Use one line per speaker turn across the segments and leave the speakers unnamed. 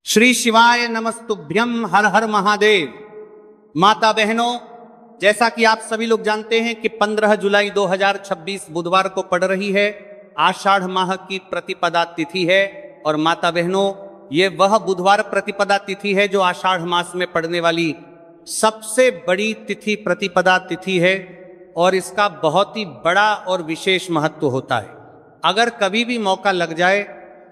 श्री शिवाय नमस्तुभ्यम, हर हर महादेव। माता बहनों, जैसा कि आप सभी लोग जानते हैं कि 15 जुलाई 2026 बुधवार को पड़ रही है, आषाढ़ माह की प्रतिपदा तिथि है। और माता बहनों, ये वह बुधवार प्रतिपदा तिथि है जो आषाढ़ मास में पड़ने वाली सबसे बड़ी तिथि प्रतिपदा तिथि है और इसका बहुत ही बड़ा और विशेष महत्व होता है। अगर कभी भी मौका लग जाए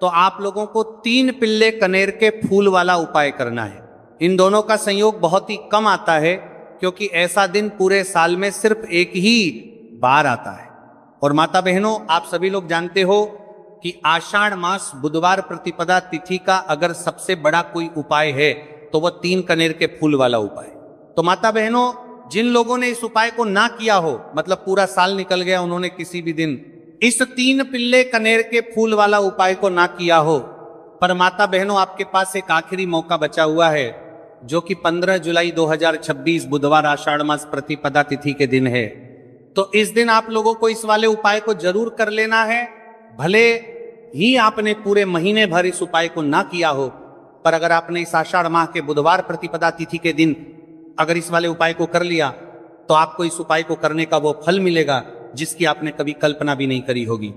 तो आप लोगों को 3 पिल्ले कनेर के फूल वाला उपाय करना है। इन दोनों का संयोग बहुत ही कम आता है क्योंकि ऐसा दिन पूरे साल में सिर्फ एक ही बार आता है। और माता बहनों, आप सभी लोग जानते हो कि आषाढ़ मास बुधवार प्रतिपदा तिथि का अगर सबसे बड़ा कोई उपाय है तो वह 3 कनेर के फूल वाला उपाय। तो माता बहनों, जिन लोगों ने इस उपाय को ना किया हो, मतलब पूरा साल निकल गया, उन्होंने किसी भी दिन इस 3 पिल्ले कनेर के फूल वाला उपाय को ना किया हो, पर माता बहनों आपके पास एक आखिरी मौका बचा हुआ है जो कि 15 जुलाई 2026 बुधवार आषाढ़ मास प्रतिपदा तिथि के दिन है। तो इस दिन आप लोगों को इस वाले उपाय को जरूर कर लेना है। भले ही आपने पूरे महीने भर इस उपाय को ना किया हो, पर अगर आपने इस आषाढ़ माह के बुधवार प्रतिपदा तिथि के दिन अगर इस वाले उपाय को कर लिया तो आपको इस उपाय को करने का वो फल मिलेगा जिसकी आपने कभी कल्पना भी नहीं करी होगी।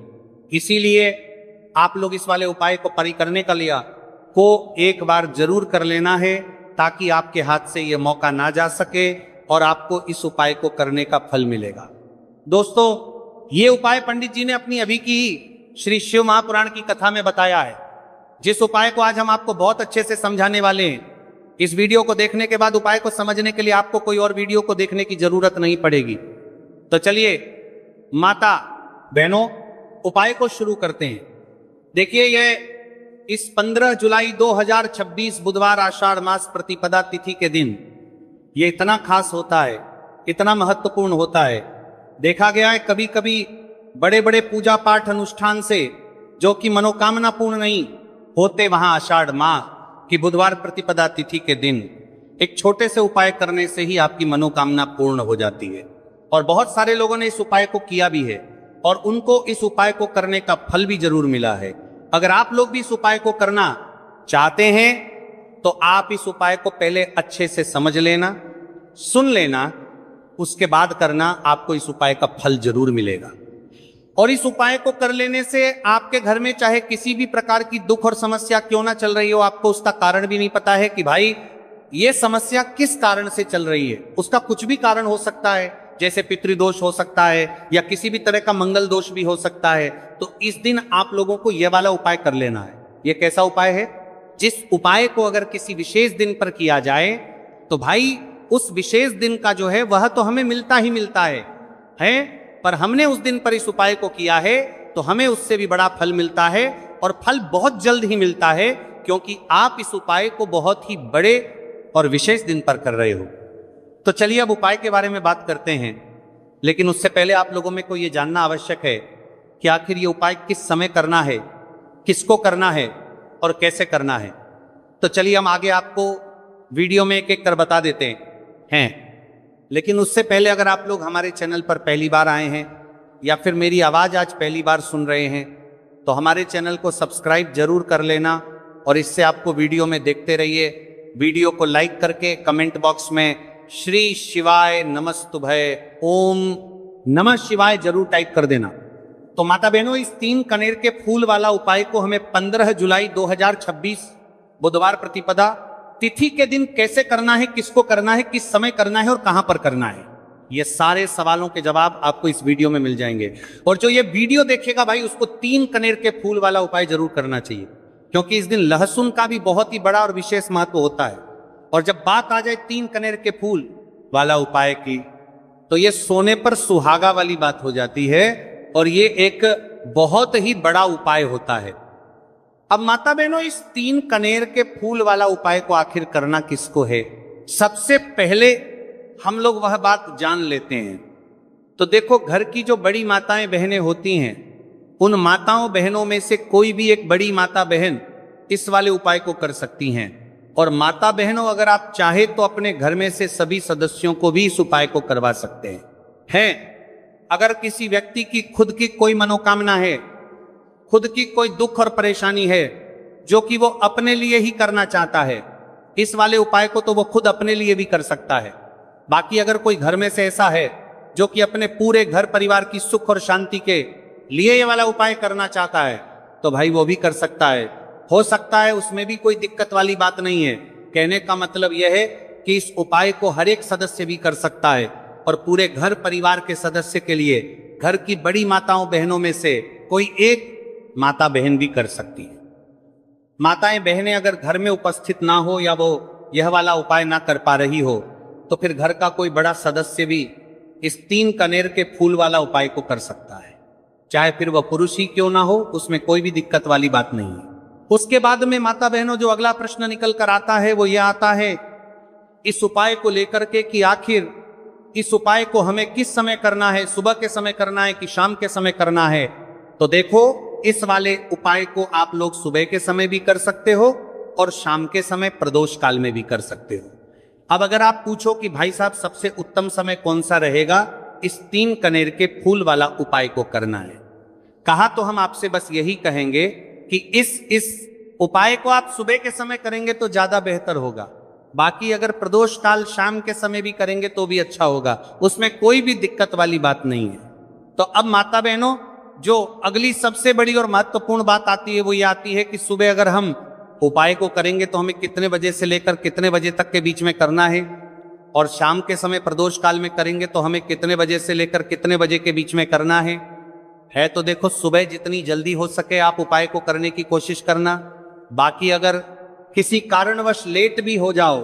इसीलिए आप लोग इस वाले उपाय को करने का लिया को एक बार जरूर कर लेना है ताकि आपके हाथ से यह मौका ना जा सके और आपको इस उपाय को करने का फल मिलेगा। दोस्तों, ये उपाय पंडित जी ने अपनी अभी की श्री शिव महापुराण की कथा में बताया है, जिस उपाय को आज हम आपको बहुत अच्छे से समझाने वाले हैं। इस वीडियो को देखने के बाद उपाय को समझने के लिए आपको कोई और वीडियो को देखने की जरूरत नहीं पड़ेगी। तो चलिए माता बहनों, उपाय को शुरू करते हैं। देखिए, यह इस 15 जुलाई 2026 बुधवार आषाढ़ मास प्रतिपदा तिथि के दिन ये इतना खास होता है, इतना महत्वपूर्ण होता है। देखा गया है कभी कभी बड़े बड़े पूजा पाठ अनुष्ठान से जो कि मनोकामना पूर्ण नहीं होते, वहां आषाढ़ माह की बुधवार प्रतिपदा तिथि के दिन एक छोटे से उपाय करने से ही आपकी मनोकामना पूर्ण हो जाती है। और बहुत सारे लोगों ने इस उपाय को किया भी है और उनको इस उपाय को करने का फल भी जरूर मिला है। अगर आप लोग भी इस उपाय को करना चाहते हैं तो आप इस उपाय को पहले अच्छे से समझ लेना, सुन लेना, उसके बाद करना। आपको इस उपाय का फल जरूर मिलेगा। और इस उपाय को कर लेने से आपके घर में चाहे किसी भी प्रकार की दुख और समस्या क्यों ना चल रही हो, आपको उसका कारण भी नहीं पता है कि भाई ये समस्या किस कारण से चल रही है। उसका कुछ भी कारण हो सकता है, जैसे पितृदोष हो सकता है या किसी भी तरह का मंगल दोष भी हो सकता है। तो इस दिन आप लोगों को यह वाला उपाय कर लेना है। यह कैसा उपाय है? जिस उपाय को अगर किसी विशेष दिन पर किया जाए तो भाई उस विशेष दिन का जो है वह तो हमें मिलता ही मिलता है, पर हमने उस दिन पर इस उपाय को किया है तो हमें उससे भी बड़ा फल मिलता है और फल बहुत जल्द ही मिलता है, क्योंकि आप इस उपाय को बहुत ही बड़े और विशेष दिन पर कर रहे हो। तो चलिए अब उपाय के बारे में बात करते हैं, लेकिन उससे पहले आप लोगों में को यह जानना आवश्यक है कि आखिर ये उपाय किस समय करना है, किसको करना है और कैसे करना है। तो चलिए हम आगे आपको वीडियो में एक एक कर बता देते हैं। लेकिन उससे पहले अगर आप लोग हमारे चैनल पर पहली बार आए हैं या फिर मेरी आवाज़ आज पहली बार सुन रहे हैं तो हमारे चैनल को सब्सक्राइब जरूर कर लेना और इससे आपको वीडियो में देखते रहिए। वीडियो को लाइक करके कमेंट बॉक्स में श्री शिवाय नमस्तुभय, ओम नमः शिवाय जरूर टाइप कर देना। तो माता बहनों, इस 3 कनेर के फूल वाला उपाय को हमें 15 जुलाई 2026 बुधवार प्रतिपदा तिथि के दिन कैसे करना है, किसको करना है, किस समय करना है और कहां पर करना है, ये सारे सवालों के जवाब आपको इस वीडियो में मिल जाएंगे। और जो ये वीडियो देखेगा भाई, उसको 3 कनेर के फूल वाला उपाय जरूर करना चाहिए, क्योंकि इस दिन लहसुन का भी बहुत ही बड़ा और विशेष महत्व होता है। और जब बात आ जाए 3 कनेर के फूल वाला उपाय की, तो ये सोने पर सुहागा वाली बात हो जाती है और ये एक बहुत ही बड़ा उपाय होता है। अब माता बहनों, इस 3 कनेर के फूल वाला उपाय को आखिर करना किसको है, सबसे पहले हम लोग वह बात जान लेते हैं। तो देखो, घर की जो बड़ी माताएं बहनें होती हैं, उन माताओं बहनों में से कोई भी एक बड़ी माता बहन इस वाले उपाय को कर सकती हैं। और माता बहनों, अगर आप चाहे तो अपने घर में से सभी सदस्यों को भी इस उपाय को करवा सकते हैं। अगर किसी व्यक्ति की खुद की कोई मनोकामना है, खुद की कोई दुख और परेशानी है, जो कि वो अपने लिए ही करना चाहता है, इस वाले उपाय को तो वो खुद अपने लिए भी कर सकता है। बाकी अगर कोई घर में से ऐसा है जो कि अपने पूरे घर परिवार की सुख और शांति के लिए ये वाला उपाय करना चाहता है, तो भाई वो भी कर सकता है। हो सकता है उसमें भी कोई दिक्कत वाली बात नहीं है। कहने का मतलब यह है कि इस उपाय को हर एक सदस्य भी कर सकता है और पूरे घर परिवार के सदस्य के लिए घर की बड़ी माताओं बहनों में से कोई एक माता बहन भी कर सकती है। माताएं बहनें अगर घर में उपस्थित ना हो या वो यह वाला उपाय ना कर पा रही हो, तो फिर घर का कोई बड़ा सदस्य भी इस 3 कनेर के फूल वाला उपाय को कर सकता है, चाहे फिर वह पुरुष ही क्यों ना हो, उसमें कोई भी दिक्कत वाली बात नहीं है। उसके बाद में माता बहनों जो अगला प्रश्न निकल कर आता है वो यह आता है इस उपाय को लेकर के कि आखिर इस उपाय को हमें किस समय करना है, सुबह के समय करना है कि शाम के समय करना है। तो देखो, इस वाले उपाय को आप लोग सुबह के समय भी कर सकते हो और शाम के समय प्रदोष काल में भी कर सकते हो। अब अगर आप पूछो कि भाई साहब सबसे उत्तम समय कौन सा रहेगा इस 3 कनेर के फूल वाला उपाय को करना है, कहा तो हम आपसे बस यही कहेंगे कि इस उपाय को आप सुबह के समय करेंगे तो ज्यादा बेहतर होगा। बाकी अगर प्रदोष काल शाम के समय भी करेंगे तो भी अच्छा होगा, उसमें कोई भी दिक्कत वाली बात नहीं है। तो अब माता बहनों, जो अगली सबसे बड़ी और महत्वपूर्ण बात आती है वो ये आती है कि सुबह अगर हम उपाय को करेंगे तो हमें कितने बजे से लेकर कितने बजे तक के बीच में करना है, और शाम के समय प्रदोष काल में करेंगे तो हमें कितने बजे से लेकर कितने बजे के बीच में करना है। तो देखो, सुबह जितनी जल्दी हो सके आप उपाय को करने की कोशिश करना। बाकी अगर किसी कारणवश लेट भी हो जाओ,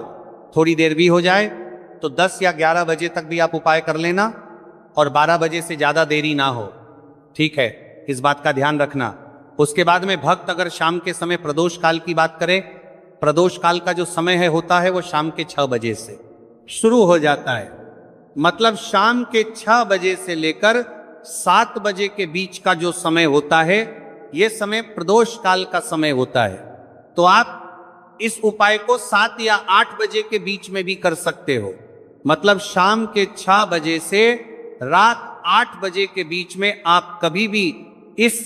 थोड़ी देर भी हो जाए, तो 10 या 11 बजे तक भी आप उपाय कर लेना और 12 बजे से ज्यादा देरी ना हो, ठीक है, इस बात का ध्यान रखना। उसके बाद में भक्त अगर शाम के समय प्रदोष काल की बात करें, प्रदोष काल का जो समय है होता है वो शाम के 6 बजे से शुरू हो जाता है। मतलब शाम के 6 बजे से लेकर 7 बजे के बीच का जो समय होता है, यह समय प्रदोष काल का समय होता है। तो आप इस उपाय को 7 या 8 बजे के बीच में भी कर सकते हो। मतलब शाम के 6 बजे से रात 8 बजे के बीच में आप कभी भी इस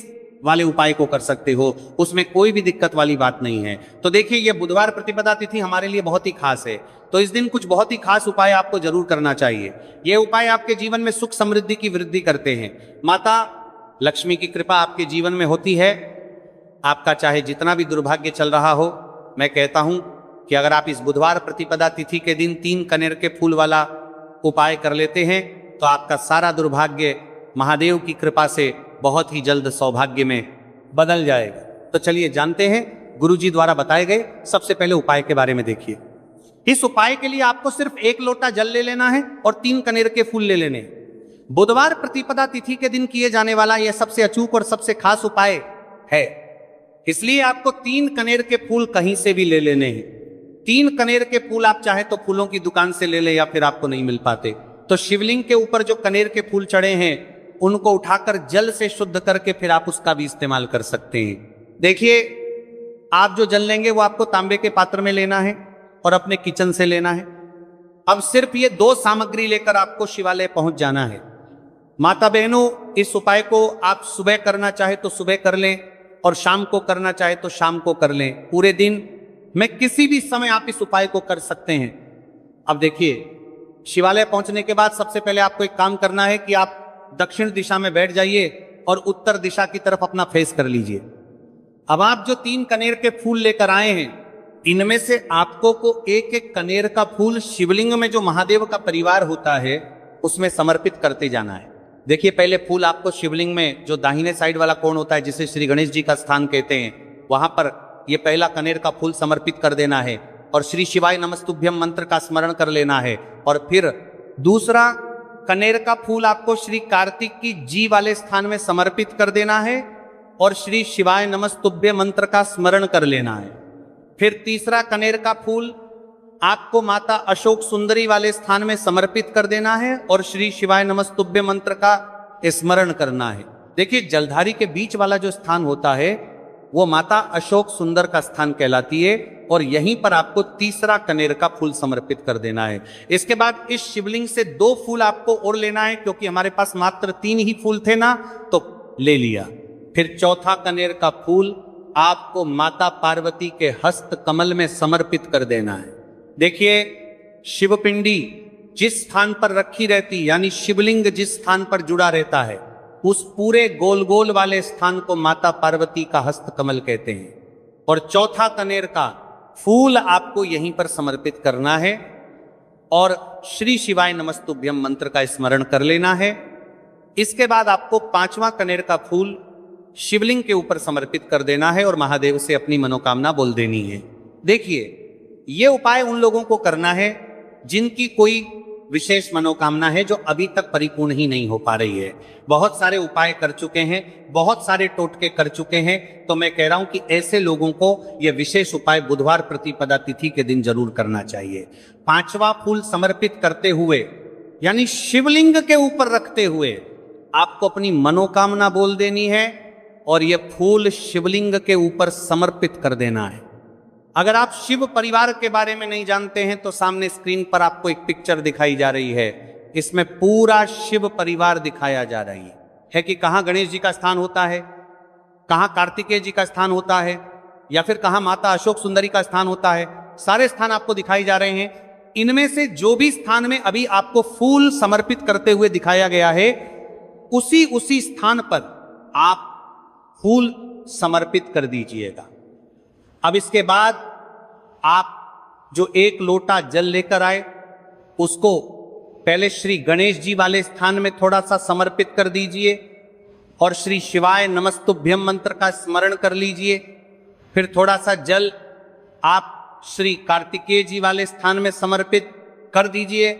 वाले उपाय को कर सकते हो, उसमें कोई भी दिक्कत वाली बात नहीं है। तो देखिए, यह बुधवार प्रतिपदा तिथि हमारे लिए बहुत ही खास है, तो इस दिन कुछ बहुत ही खास उपाय आपको जरूर करना चाहिए। ये उपाय आपके जीवन में सुख समृद्धि की वृद्धि करते हैं। माता लक्ष्मी की कृपा आपके जीवन में होती है। आपका चाहे जितना भी दुर्भाग्य चल रहा हो, मैं कहता हूं कि अगर आप इस बुधवार प्रतिपदा तिथि के दिन 3 कनेर के फूल वाला उपाय कर लेते हैं तो आपका सारा दुर्भाग्य महादेव की कृपा से बहुत ही जल्द सौभाग्य में बदल जाएगा। तो चलिए जानते हैं गुरुजी द्वारा बताए गए सबसे पहले उपाय के बारे में। देखिए, इस उपाय के लिए आपको सिर्फ 1 लोटा जल ले लेना है और 3 कनेर के फूल ले लेने हैं। बुधवार प्रतिपदा तिथि के दिन किए जाने वाला यह सबसे अचूक और सबसे खास उपाय है, इसलिए आपको 3 कनेर के फूल कहीं से भी ले लेने हैं। 3 कनेर के फूल आप चाहे तो फूलों की दुकान से ले ले, या फिर आपको नहीं मिल पाते तो शिवलिंग के ऊपर जो कनेर के फूल चढ़े हैं उनको उठाकर जल से शुद्ध करके फिर आप उसका भी इस्तेमाल कर सकते हैं। देखिए, आप जो जल लेंगे वो आपको तांबे के पात्र में लेना है और अपने किचन से लेना है। अब सिर्फ ये 2 सामग्री लेकर आपको शिवालय पहुंच जाना है। माता बहनों, इस उपाय को आप सुबह करना चाहे तो सुबह कर लें और शाम को करना चाहे तो शाम को कर लें। पूरे दिन में किसी भी समय आप इस उपाय को कर सकते हैं। अब देखिए, शिवालय पहुंचने के बाद सबसे पहले आपको एक काम करना है कि आप दक्षिण दिशा में बैठ जाइए और उत्तर दिशा की तरफ अपना फेस कर लीजिए। अब आप जो 3 कनेर के फूल लेकर आए हैं, इनमें से आपको को एक कनेर का फूल शिवलिंग में जो महादेव का परिवार होता है उसमें समर्पित करते जाना है। देखिए, पहले फूल आपको शिवलिंग में जो दाहिने साइड वाला कोण होता है जिसे श्री गणेश जी का स्थान कहते हैं, वहां पर यह पहला कनेर का फूल समर्पित कर देना है और श्री शिवाय नमस्तुभ्यम मंत्र का स्मरण कर लेना है। और फिर दूसरा कनेर का फूल आपको श्री कार्तिक की जी वाले स्थान में समर्पित कर देना है और श्री शिवाय नमस्तुभ्य मंत्र का स्मरण कर लेना है। फिर तीसरा कनेर का फूल आपको माता अशोक सुंदरी वाले स्थान में समर्पित कर देना है और श्री शिवाय नमस्तुभ्य मंत्र का स्मरण करना है। देखिए, जलधारी के बीच वाला जो स्थान होता है वो माता अशोक सुंदर का स्थान कहलाती है और यहीं पर आपको तीसरा कनेर का फूल समर्पित कर देना है। इसके बाद इस शिवलिंग से 2 फूल आपको और लेना है, क्योंकि हमारे पास मात्र 3 ही फूल थे ना, तो ले लिया। फिर चौथा कनेर का फूल आपको माता पार्वती के हस्त कमल में समर्पित कर देना है। देखिए, शिवपिंडी जिस स्थान पर रखी रहती, यानी शिवलिंग जिस स्थान पर जुड़ा रहता है, उस पूरे गोल गोल वाले स्थान को माता पार्वती का हस्त कमल कहते हैं। और चौथा कनेर का फूल आपको यहीं पर समर्पित करना है और श्री शिवाय नमस्तुभ्यम मंत्र का स्मरण कर लेना है। इसके बाद आपको पांचवा कनेर का फूल शिवलिंग के ऊपर समर्पित कर देना है और महादेव से अपनी मनोकामना बोल देनी है। देखिए, ये उपाय उन लोगों को करना है जिनकी कोई विशेष मनोकामना है जो अभी तक परिपूर्ण ही नहीं हो पा रही है। बहुत सारे उपाय कर चुके हैं, बहुत सारे टोटके कर चुके हैं, तो मैं कह रहा हूं कि ऐसे लोगों को यह विशेष उपाय बुधवार प्रतिपदा तिथि के दिन जरूर करना चाहिए। पांचवा फूल समर्पित करते हुए, यानी शिवलिंग के ऊपर रखते हुए, आपको अपनी मनोकामना बोल देनी है और यह फूल शिवलिंग के ऊपर समर्पित कर देना है। अगर आप शिव परिवार के बारे में नहीं जानते हैं तो सामने स्क्रीन पर आपको एक पिक्चर दिखाई जा रही है। इसमें पूरा शिव परिवार दिखाया जा रही है कि कहाँ गणेश जी का स्थान होता है, कहाँ कार्तिकेय जी का स्थान होता है, या फिर कहाँ माता अशोक सुंदरी का स्थान होता है। सारे स्थान आपको दिखाई जा रहे हैं। इनमें से जो भी स्थान में अभी आपको फूल समर्पित करते हुए दिखाया गया है, उसी स्थान पर आप फूल समर्पित कर दीजिएगा। अब इसके बाद आप जो एक लोटा जल लेकर आए, उसको पहले श्री गणेश जी वाले स्थान में थोड़ा सा समर्पित कर दीजिए और श्री शिवाय नमस्तुभ्यम मंत्र का स्मरण कर लीजिए। फिर थोड़ा सा जल आप श्री कार्तिकेय जी वाले स्थान में समर्पित कर दीजिए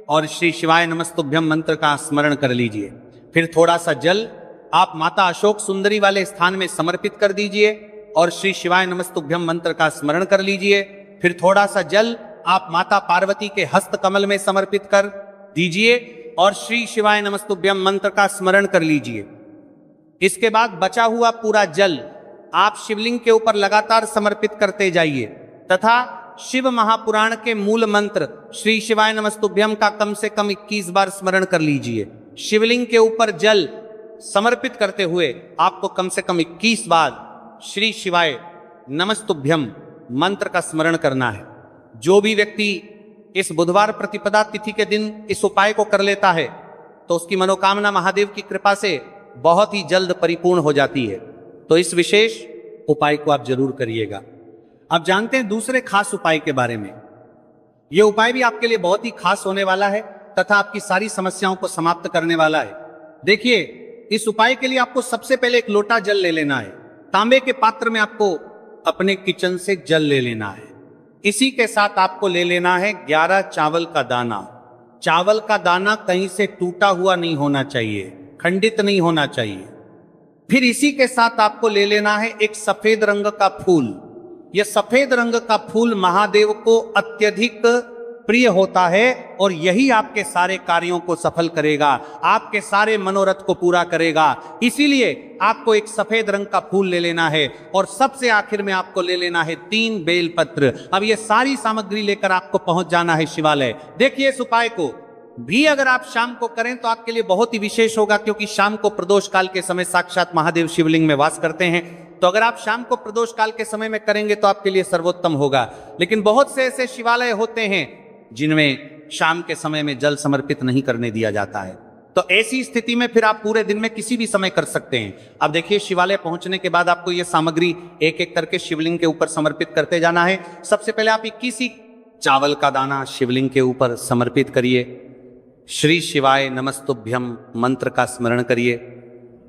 और श्री शिवाय नमस्तुभ्यम मंत्र का स्मरण कर लीजिए। फिर थोड़ा सा जल आप माता अशोक सुंदरी वाले स्थान में समर्पित कर दीजिए और श्री शिवाय नमस्तुभ्यम मंत्र का स्मरण कर लीजिए। फिर थोड़ा सा जल आप माता पार्वती के हस्त कमल में समर्पित कर दीजिए और श्री शिवाय नमस्तुभ्यम मंत्र का स्मरण कर लीजिए। इसके बाद बचा हुआ पूरा जल आप शिवलिंग के ऊपर लगातार समर्पित करते जाइए तथा शिव महापुराण के मूल मंत्र श्री शिवाय नमस्तुभ्यम का कम से कम 21 बार स्मरण कर लीजिए। शिवलिंग के ऊपर जल समर्पित करते हुए आपको कम से कम 21 बार श्री शिवाय नमस्तुभ्यम मंत्र का स्मरण करना है। जो भी व्यक्ति इस बुधवार प्रतिपदा तिथि के दिन इस उपाय को कर लेता है तो उसकी मनोकामना महादेव की कृपा से बहुत ही जल्द परिपूर्ण हो जाती है। तो इस विशेष उपाय को आप जरूर करिएगा। अब जानते हैं दूसरे खास उपाय के बारे में। यह उपाय भी आपके लिए बहुत ही खास होने वाला है तथा आपकी सारी समस्याओं को समाप्त करने वाला है। देखिए, इस उपाय के लिए आपको सबसे पहले एक लोटा जल ले लेना है। तांबे के पात्र में आपको अपने किचन से जल ले लेना है। इसी के साथ आपको ले लेना है 11 चावल का दाना। चावल का दाना कहीं से टूटा हुआ नहीं होना चाहिए, खंडित नहीं होना चाहिए। फिर इसी के साथ आपको ले लेना है एक सफेद रंग का फूल। यह सफेद रंग का फूल महादेव को अत्यधिक प्रिय होता है और यही आपके सारे कार्यों को सफल करेगा, आपके सारे मनोरथ को पूरा करेगा। इसीलिए आपको एक सफेद रंग का फूल ले लेना है और सबसे आखिर में आपको ले लेना है 3 बेलपत्र। अब ये सारी सामग्री लेकर आपको पहुंच जाना है शिवालय। देखिए, इस उपाय को भी अगर आप शाम को करें तो आपके लिए बहुत ही विशेष होगा, क्योंकि शाम को प्रदोष काल के समय साक्षात महादेव शिवलिंग में वास करते हैं। तो अगर आप शाम को प्रदोष काल के समय में करेंगे तो आपके लिए सर्वोत्तम होगा। लेकिन बहुत से ऐसे शिवालय होते हैं जिनमें शाम के समय में जल समर्पित नहीं करने दिया जाता है, तो ऐसी स्थिति में फिर आप पूरे दिन में किसी भी समय कर सकते हैं। अब देखिए, शिवालय पहुंचने के बाद आपको यह सामग्री एक एक करके शिवलिंग के ऊपर समर्पित करते जाना है। सबसे पहले आप 21 चावल का दाना शिवलिंग के ऊपर समर्पित करिए। श्री शिवाय नमस्तुभ्यम मंत्र का स्मरण करिए।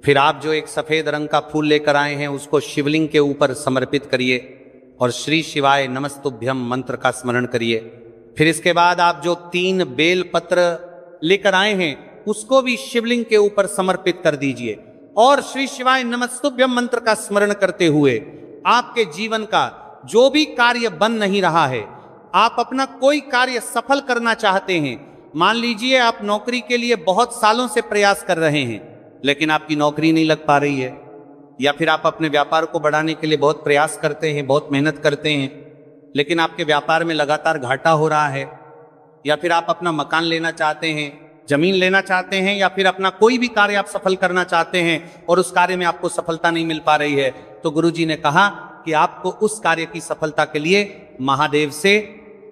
फिर आप जो एक सफेद रंग का फूल लेकर आए हैं उसको शिवलिंग के ऊपर समर्पित करिए और श्री शिवाय नमस्तुभ्यम मंत्र का स्मरण करिए। फिर इसके बाद आप जो 3 बेल पत्र लेकर आए हैं उसको भी शिवलिंग के ऊपर समर्पित कर दीजिए और श्री शिवाय नमस्तुभ्यम मंत्र का स्मरण करते हुए आपके जीवन का जो भी कार्य बन नहीं रहा है, आप अपना कोई कार्य सफल करना चाहते हैं, मान लीजिए आप नौकरी के लिए बहुत सालों से प्रयास कर रहे हैं लेकिन आपकी नौकरी नहीं लग पा रही है, या फिर आप अपने व्यापार को बढ़ाने के लिए बहुत प्रयास करते हैं, बहुत मेहनत करते हैं लेकिन आपके व्यापार में लगातार घाटा हो रहा है, या फिर आप अपना मकान लेना चाहते हैं, जमीन लेना चाहते हैं, या फिर अपना कोई भी कार्य आप सफल करना चाहते हैं और उस कार्य में आपको सफलता नहीं मिल पा रही है, तो गुरुजी ने कहा कि आपको उस कार्य की सफलता के लिए महादेव से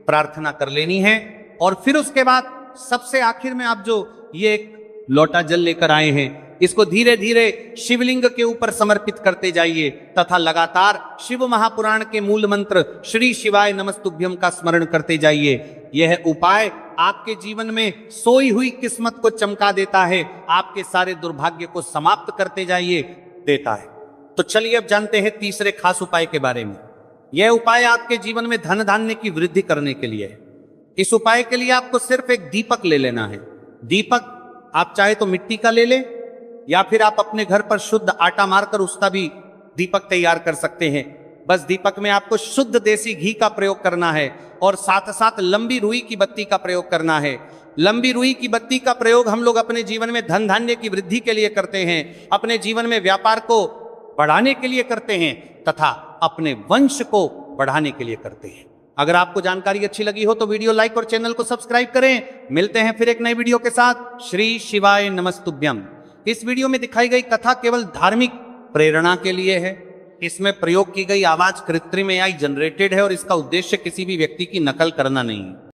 प्रार्थना कर लेनी है। और फिर उसके बाद सबसे आखिर में आप जो ये एक लोटा जल लेकर आए हैं, इसको धीरे धीरे शिवलिंग के ऊपर समर्पित करते जाइए तथा लगातार शिव महापुराण के मूल मंत्र श्री शिवाय नमस्तुभ्यम का स्मरण करते जाइए। यह उपाय आपके जीवन में सोई हुई किस्मत को चमका देता है, आपके सारे दुर्भाग्य को समाप्त करते जाइए देता है। तो चलिए अब जानते हैं तीसरे खास उपाय के बारे में। यह उपाय आपके जीवन में धन धान्य की वृद्धि करने के लिए है। इस उपाय के लिए आपको सिर्फ एक दीपक ले लेना है। दीपक आप चाहे तो मिट्टी का ले ले या फिर आप अपने घर पर शुद्ध आटा मारकर उसका भी दीपक तैयार कर सकते हैं। बस दीपक में आपको शुद्ध देसी घी का प्रयोग करना है और साथ साथ लंबी रुई की बत्ती का प्रयोग करना है। लंबी रुई की बत्ती का प्रयोग हम लोग अपने जीवन में धन धान्य की वृद्धि के लिए करते हैं, अपने जीवन में व्यापार को बढ़ाने के लिए करते हैं तथा अपने वंश को बढ़ाने के लिए करते हैं। अगर आपको जानकारी अच्छी लगी हो तो वीडियो लाइक और चैनल को सब्सक्राइब करें। मिलते हैं फिर एक नए वीडियो के साथ। श्री शिवाय नमस्तुभ्यम। इस वीडियो में दिखाई गई कथा केवल धार्मिक प्रेरणा के लिए है। इसमें प्रयोग की गई आवाज कृत्रिम AI जनरेटेड है और इसका उद्देश्य किसी भी व्यक्ति की नकल करना नहीं है।